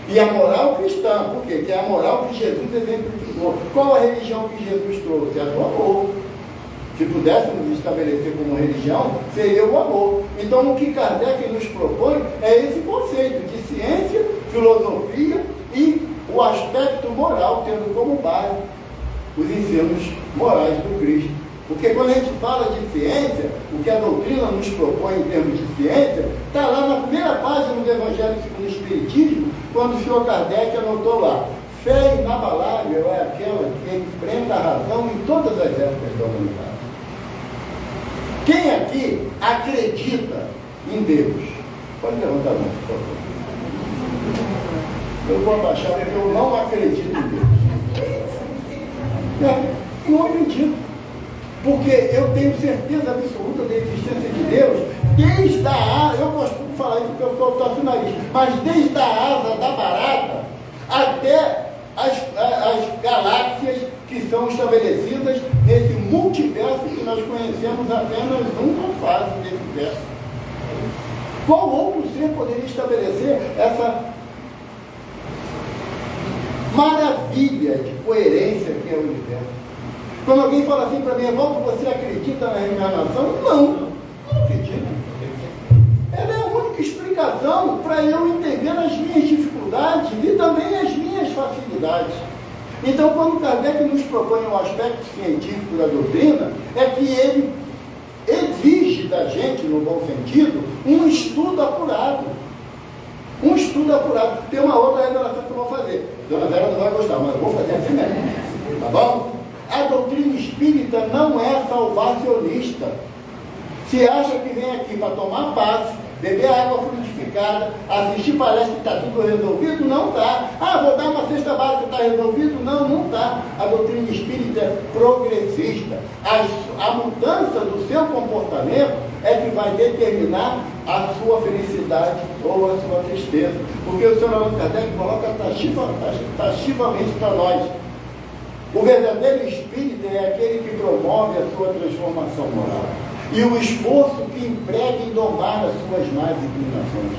E a moral cristã, por quê? Que é a moral que Jesus exemplificou. Qual a religião que Jesus trouxe? A do amor. Se pudéssemos estabelecer como religião, seria o amor. Então, o que Kardec nos propõe é esse conceito de ciência, filosofia e o aspecto moral, tendo como base os ensinos morais do Cristo. Porque quando a gente fala de ciência, o que a doutrina nos propõe em termos de ciência, está lá na primeira página do Evangelho segundo o Espiritismo, quando o senhor Kardec anotou lá: fé inabalável é aquela que enfrenta a razão em todas as épocas da humanidade. Quem aqui acredita em Deus? Pode levantar a mão, por favor. Eu vou abaixar porque eu não acredito em Deus. Não acredito. Porque eu tenho certeza absoluta da existência de Deus, desde a asa, eu costumo falar isso porque eu sou torce o nariz, mas desde a asa da barata até as galáxias que são estabelecidas nesse multiverso que nós conhecemos apenas uma fase desse verso. Qual outro ser poderia estabelecer essa maravilha de coerência que é o universo? Quando alguém fala assim para mim: Evaldo, você acredita na reencarnação? Não acredito. Ela é a única explicação para eu entender as minhas dificuldades e também as minhas facilidades. Então, quando Kardec nos propõe um aspecto científico da doutrina, é que ele exige da gente, no bom sentido, um estudo apurado. Um estudo apurado. Tem uma outra revelação que eu vou fazer. Dona Vera não vai gostar, mas eu vou fazer assim mesmo. Tá bom? A doutrina espírita não é salvacionista. Se acha que vem aqui para tomar passe, beber água fluidificada, assistir palestra que está tudo resolvido, não está. Vou dar uma cesta básica que está resolvido? Não está. A doutrina espírita é progressista. A mudança do seu comportamento é que vai determinar a sua felicidade ou a sua tristeza. Porque o senhor Allan Kardec coloca taxativamente para nós: o verdadeiro espírita é aquele que promove a sua transformação moral e o esforço que emprega em domar as suas más inclinações.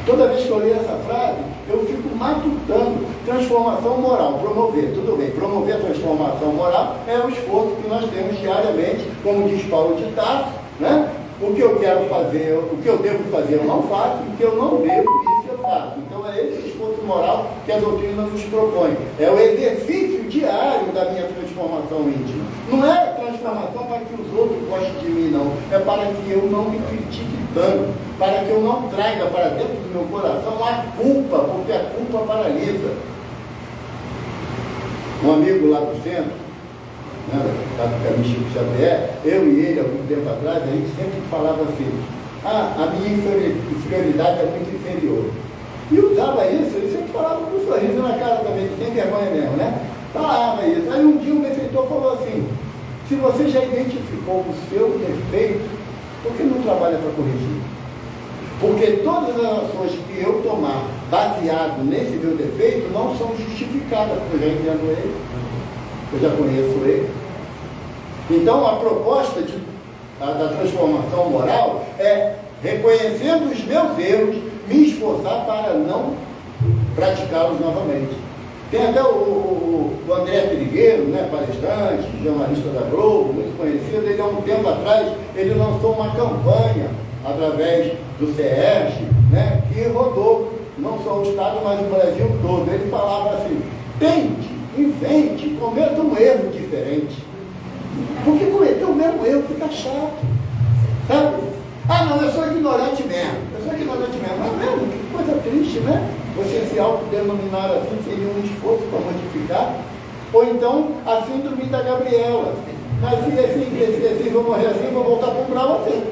Toda vez que eu leio essa frase, eu fico matutando transformação moral, promover, tudo bem, promover a transformação moral é o esforço que nós temos diariamente, como diz Paulo de Tarso, né? O que eu quero fazer, o que eu devo fazer eu não faço, o que eu não devo, isso eu faço. Então é esse moral que a doutrina nos propõe. É o exercício diário da minha transformação íntima. Não é transformação para que os outros gostem de mim, não. É para que eu não me critique tanto, para que eu não traga para dentro do meu coração a culpa, porque a culpa paralisa. Um amigo lá do centro, lá do Caminho Chico Xavier, eu e ele, algum tempo atrás, a gente sempre falava assim: a minha inferioridade é muito inferior. E usava isso, ele sempre falava com um sorriso na cara também, sem vergonha mesmo, né? Falava isso. Aí um dia o benfeitor falou assim: se você já identificou o seu defeito, por que não trabalha para corrigir? Porque todas as ações que eu tomar baseado nesse meu defeito não são justificadas, porque eu já entendo ele, eu já conheço ele. Então a proposta da transformação moral é, reconhecendo os meus erros, me esforçar para não praticá-los novamente. Tem até o André Perigueiro, né, palestrante, jornalista da Globo, muito conhecido. Ele há um tempo atrás, ele lançou uma campanha através do CERJ, né, que rodou não só o Estado, mas o Brasil todo. Ele falava assim: tente, invente, cometa um erro diferente. Porque cometer o mesmo erro fica chato, sabe? Ah, não, eu sou ignorante mesmo. Eu sou ignorante mesmo. Mas mesmo, que coisa triste, né? Você se autodenominar assim seria um esforço para modificar. Ou então, a síndrome da Gabriela. Mas se assim, vou morrer assim, vou voltar para o brau assim.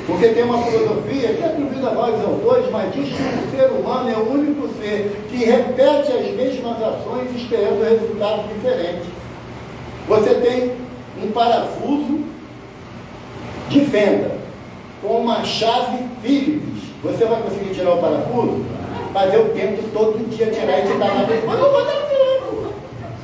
Porque tem uma filosofia que atribui a vários autores, mas diz que o ser humano é o único ser que repete as mesmas ações esperando resultados diferentes. Você tem um parafuso de fenda com uma chave Phillips. Você vai conseguir tirar o parafuso? Mas eu tento todo dia tirar esse danado. Mas não vou dar tempo.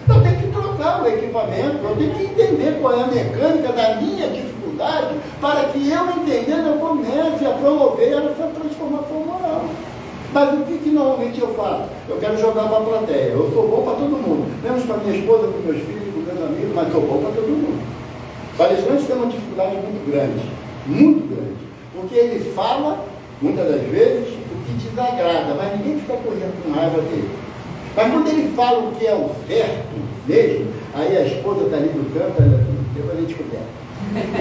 Eu tenho que trocar o equipamento, eu tenho que entender qual é a mecânica da minha dificuldade, para que eu, entendendo, eu comece a promover essa transformação moral. Mas o que normalmente eu faço? Eu quero jogar para a plateia. Eu sou bom para todo mundo, menos para minha esposa, para meus filhos, para meus amigos, mas sou bom para todo mundo. Palestrantes têm uma dificuldade muito grande, porque ele fala, muitas das vezes, o que desagrada, mas ninguém fica correndo com raiva dele. Mas quando ele fala o que é o certo mesmo, aí a esposa está ali no canto, ela assim, depois a gente conversa.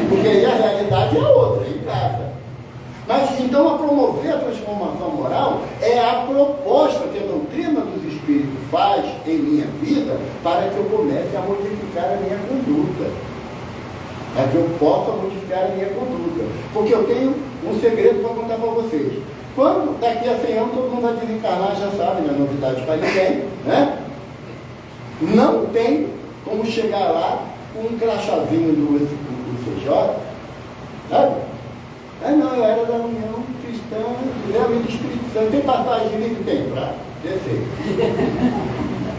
Porque aí a realidade é outra, é em casa. Mas então a promover a transformação moral é a proposta que a doutrina dos Espíritos faz em minha vida para que eu comece a modificar a minha conduta. Para que eu possa modificar a minha conduta. Porque eu tenho um segredo para contar para vocês. Quando daqui a 100 anos todo mundo vai desencarnar, já sabe, não é novidade para ninguém, né? Não tem como chegar lá com um crachazinho do CJ, sabe? Não, eu era da União Cristã, realmente do Espírito Santo. Tem passagem de livro? Tem, para descer.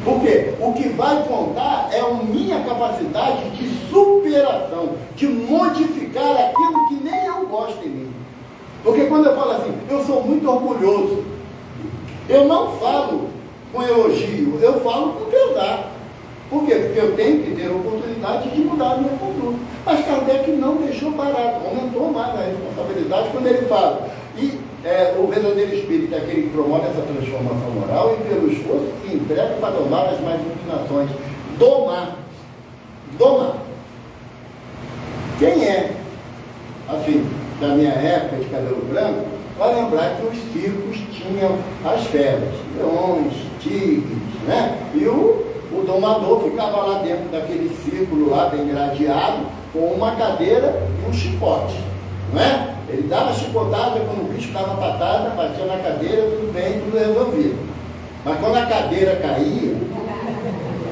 Por quê? O que vai contar é a minha capacidade de superação, de modificar aquilo que nem eu gosto em mim. Porque quando eu falo assim, eu sou muito orgulhoso, eu não falo com elogio, eu falo com pesar. Por quê? Porque eu tenho que ter a oportunidade de mudar a minha conduta. Mas Kardec não deixou barato, aumentou mais a responsabilidade quando ele fala. E o verdadeiro espírito é aquele que promove essa transformação moral e pelo esforço que entrega para domar as mais inclinações. Domar. Quem é, assim, da minha época de cabelo branco, vai lembrar que os circos tinham as feras, leões, tigres, né? E o domador ficava lá dentro daquele círculo lá, bem gradeado, com uma cadeira e um chicote, não é? Ele dava chicotada quando o bicho dava patada, batia na cadeira, tudo bem, tudo resolvido. Mas quando a cadeira caía,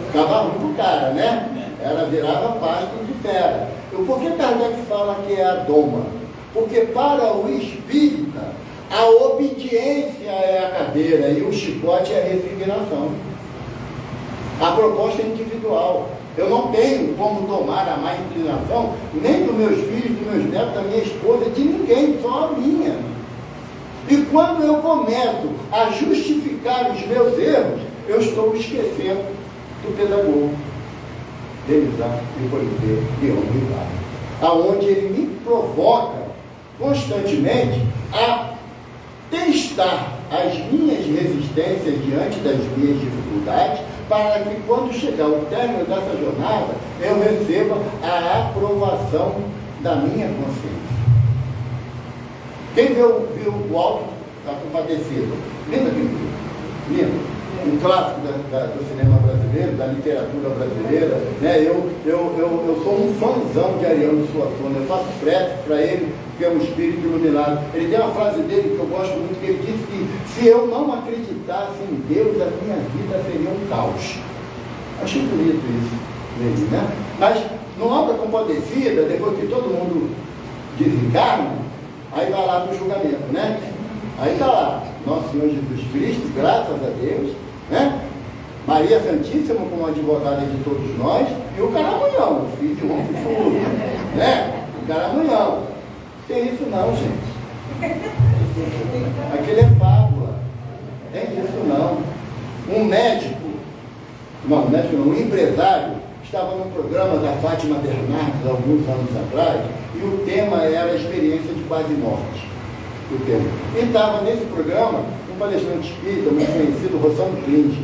ficava ruim pro cara, né? Ela virava pasto de fera. Por que Kardec fala que é a doma? Porque para o espírita, a obediência é a cadeira e o chicote é a resignação. A proposta é individual. Eu não tenho como tomar a má inclinação nem dos meus filhos, dos meus netos, da minha esposa, de ninguém, só a minha. E quando eu começo a justificar os meus erros, eu estou esquecendo do pedagogo, Denisar, Hipólite e Homem, aonde ele me provoca constantemente a testar as minhas resistências diante das minhas dificuldades, para que quando chegar o término dessa jornada, eu receba a aprovação da minha consciência. Quem viu o Alto da Compadecida? Lindo aquele filme? Lindo. Um clássico do cinema brasileiro, da literatura brasileira, né? Eu sou um fãzão de Ariano Suassuna, eu faço prece para ele, que é um espírito iluminado. Ele tem uma frase dele que eu gosto muito, que ele disse que se eu não acreditasse em Deus, a minha vida seria um caos. Achei bonito isso dele, né? Mas no Alto da Compadecida, depois que todo mundo desencarna, aí vai lá para o julgamento, né? Aí está lá, Nosso Senhor Jesus Cristo, graças a Deus, né? Maria Santíssima como advogada de todos nós, e o Caramunhão, filho de homem fuso, né? O Caramunhão. Tem isso não, gente. Aquele é fábula. Tem isso não. Um empresário, estava no programa da Fátima Bernardes, alguns anos atrás, e o tema era a experiência de quase morte. O tema. E estava nesse programa um palestrante espírita muito conhecido, Rossandro Clinch.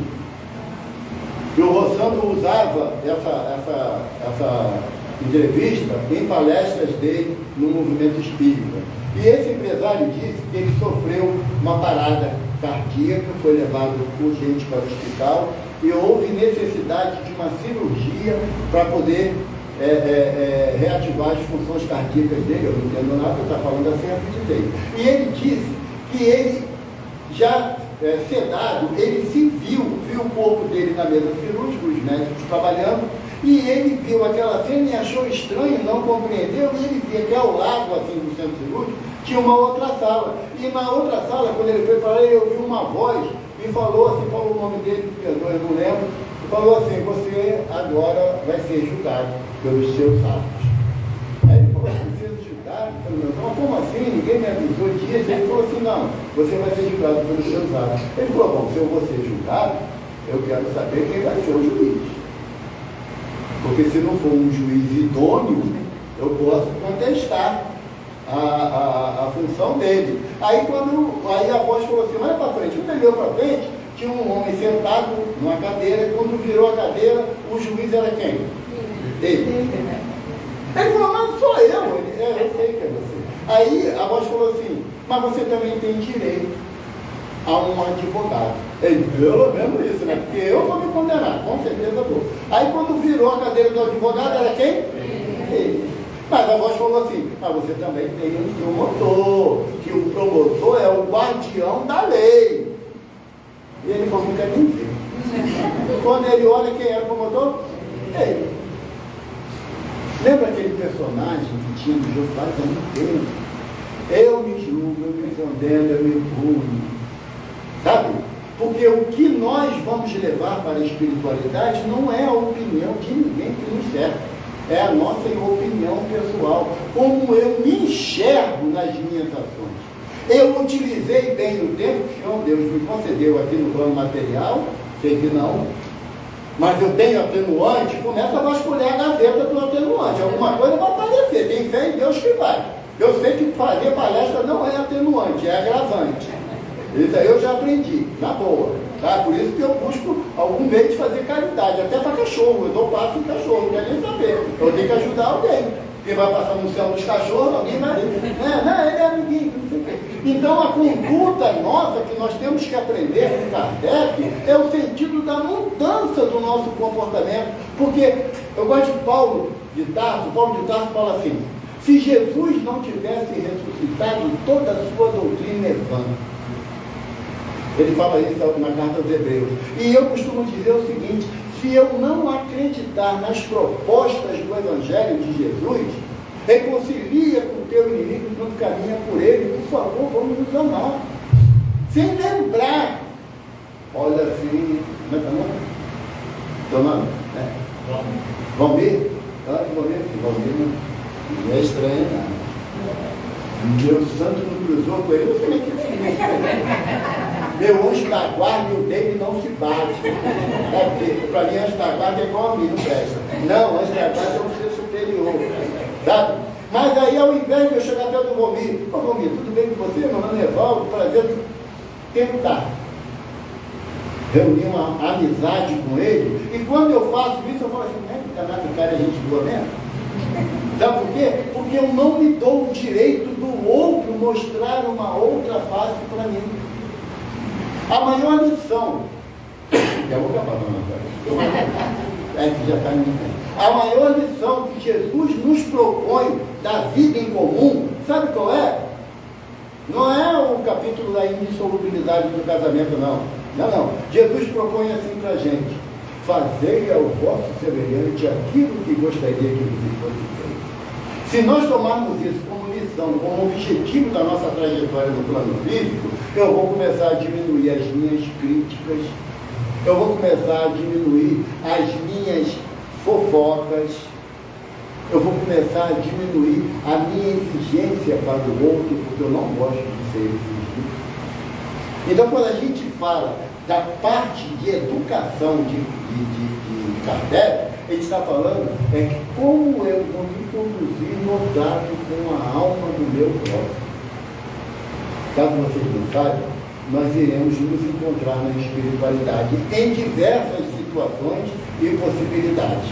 E o Rossandro usava essa entrevista em palestras dele no movimento espírita. E esse empresário disse que ele sofreu uma parada cardíaca, foi levado urgente para o hospital e houve necessidade de uma cirurgia para poder reativar as funções cardíacas dele. Eu não entendo nada, eu estou falando assim, acreditei. E ele disse que ele, já sedado, ele se viu o corpo dele na mesa cirúrgica, os médicos trabalhando, e ele viu aquela cena e achou estranho, não compreendeu, e ele via que ao lado, assim, do centro cirúrgico, tinha uma outra sala. E na outra sala, quando ele foi para lá, ele ouviu uma voz e falou assim, falou o nome dele, perdoa, eu não lembro, falou assim: você agora vai ser julgado pelos seus atos. Aí ele falou: ser julgado pelos meus atos? Como assim? Ninguém me avisou disso. Ele falou assim: não, você vai ser julgado pelos seus atos. Ele falou: bom, se eu vou ser julgado, eu quero saber quem vai ser o juiz. Porque se não for um juiz idôneo, eu posso contestar a função dele. Aí a voz falou assim: olha para frente. Quando ele olhou para frente, tinha um homem sentado numa cadeira, e quando virou a cadeira, o juiz era quem? Ele. Ele falou: mas sou eu. Eu sei que é você. Aí a voz falou assim: mas você também tem direito a um advogado. Ele: pelo menos isso, né? Porque eu vou me condenar, com certeza vou. Aí quando virou a cadeira do advogado, era quem? Ele. Mas a voz falou assim: mas você também tem um promotor, que o promotor é o guardião da lei. E ele falou: não quer nem ver. Quando ele olha, quem era o promotor? Ele. Lembra aquele personagem que tinha no jogo faz há muito tempo? Eu me julgo, eu me condeno, eu me puno. Sabe? Porque o que nós vamos levar para a espiritualidade não é a opinião de ninguém que nos serve. É a nossa opinião pessoal. Como eu me enxergo nas minhas ações. Eu utilizei bem o tempo que o Senhor Deus me concedeu aqui no plano material, sei que não, mas eu tenho atenuante, começa a vasculhar a gaveta do atenuante. Alguma coisa vai aparecer, tem fé em Deus que vai. Eu sei que fazer palestra não é atenuante, é agravante. Isso aí eu já aprendi, na boa. Tá? Por isso que eu busco algum meio de fazer caridade, até para cachorro. Eu dou passo em cachorro, não quer nem saber. Eu tenho que ajudar alguém. Quem vai passar no céu dos cachorros, alguém vai. Não, ele é amiguinho, não sei o quê. Então a conduta nossa que nós temos que aprender com Kardec é o sentido da mudança do nosso comportamento. Porque eu gosto de Paulo de Tarso fala assim: se Jesus não tivesse ressuscitado, toda a sua doutrina é vã. Ele fala isso na carta aos Hebreus. E eu costumo dizer o seguinte: se eu não acreditar nas propostas do Evangelho de Jesus, reconcilia com o teu inimigo enquanto caminha por ele, por favor, vamos nos amar. Sem lembrar. Olha assim, como é que é o nome? Teu nome? Valmir? Valmir não é estranho, não. Meu santo não cruzou com ele, eu falei: que significa? Meu anjo da guarda e o dele não se bate. Para mim, anjo da guarda é igual a mim, não presta. Não, anjo da guarda é um ser superior. Sabe? Mas aí, ao invés de eu chegar perto do Valmir: ô Valmir, tudo bem com você? Meu nome é Valdo, prazer. tentar reunir uma amizade com ele, e quando eu faço isso, eu falo assim, não é danado, o cara é gente boa mesmo? Sabe por quê? Porque eu não me dou o direito do outro mostrar uma outra face para mim. A maior lição, já vou acabar que já está me entendendo. A maior lição que Jesus nos propõe da vida em comum, sabe qual é? Não é o capítulo da indissolubilidade do casamento, não. Não. Jesus propõe assim para a gente: fazei ao vosso semelhante aquilo que gostaria que vos fosse feito. Se nós tomarmos isso como lição, como objetivo da nossa trajetória no plano físico, eu vou começar a diminuir as minhas críticas, eu vou começar a diminuir as minhas fofocas, eu vou começar a diminuir a minha exigência para o outro, porque eu não gosto de ser exigido. Então, quando a gente fala da parte de educação de Kardec, ele está falando que como eu vou me conduzir no trato com a alma do meu próximo. Caso vocês não saibam, nós iremos nos encontrar na espiritualidade em diversas situações e possibilidades.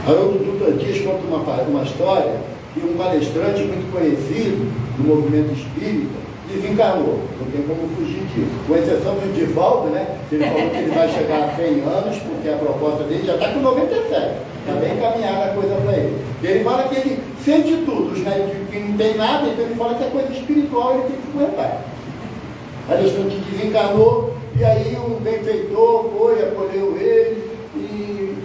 Haroldo Dutra Dias conta uma história que um palestrante muito conhecido do movimento espírita desencarnou. Não tem como fugir disso. Com exceção do Divaldo, né? Ele falou que ele vai chegar a 100 anos, porque a proposta dele já está com 97. Está bem encaminhada a coisa para ele. Ele fala que ele sente tudo, os médicos que não tem nada, então ele fala que é coisa espiritual, ele tem que aguentar. O palestrante desencarnou, e aí um benfeitor foi, acolheu ele, e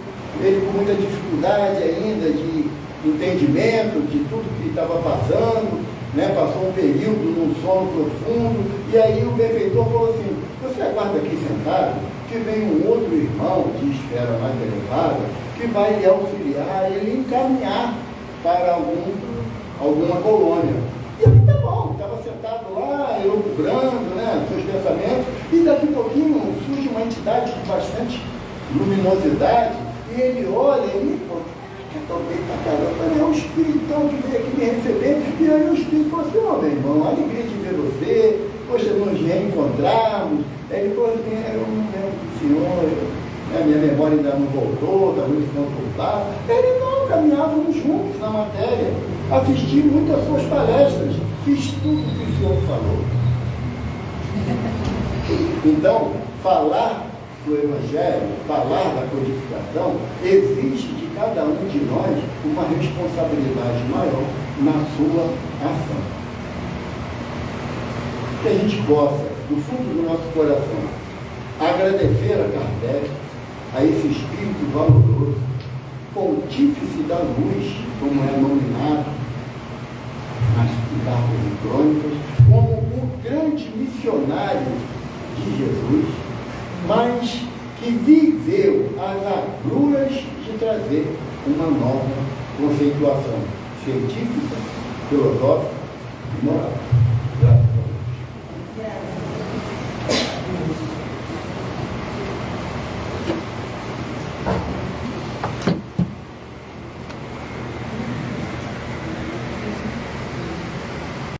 ele com muita dificuldade ainda de entendimento de tudo que estava passando, né? Passou um período num sono profundo, e aí o benfeitor falou assim: você aguarda aqui sentado, que vem um outro irmão de esfera mais elevada, que vai lhe auxiliar e lhe encaminhar para alguma colônia. E aí tá bom, estava sentado lá, elucubrando, né, seus pensamentos, e daqui a pouquinho surge uma entidade de bastante luminosidade, e ele olha e eu estou bem pra caramba, é um espiritão que veio aqui me receber, e aí o espírito falou assim: meu irmão, alegria de ver você, poxa, nos reencontrarmos. Aí ele falou assim: eu não lembro do senhor, a minha memória ainda não voltou, está muito conturbada. Ele não, caminhávamos juntos na matéria, assisti muitas suas palestras, fiz tudo o que o senhor falou. Então, falar do Evangelho, falar da codificação, exige de cada um de nós uma responsabilidade maior na sua ação. Que a gente possa, do fundo do nosso coração, agradecer a Kardec, a esse espírito valoroso, pontífice da luz, como é nominado nas cartas e crônicas, como o grande missionário de Jesus, mas que viveu as agruras de trazer uma nova conceituação científica, filosófica e moral. Graças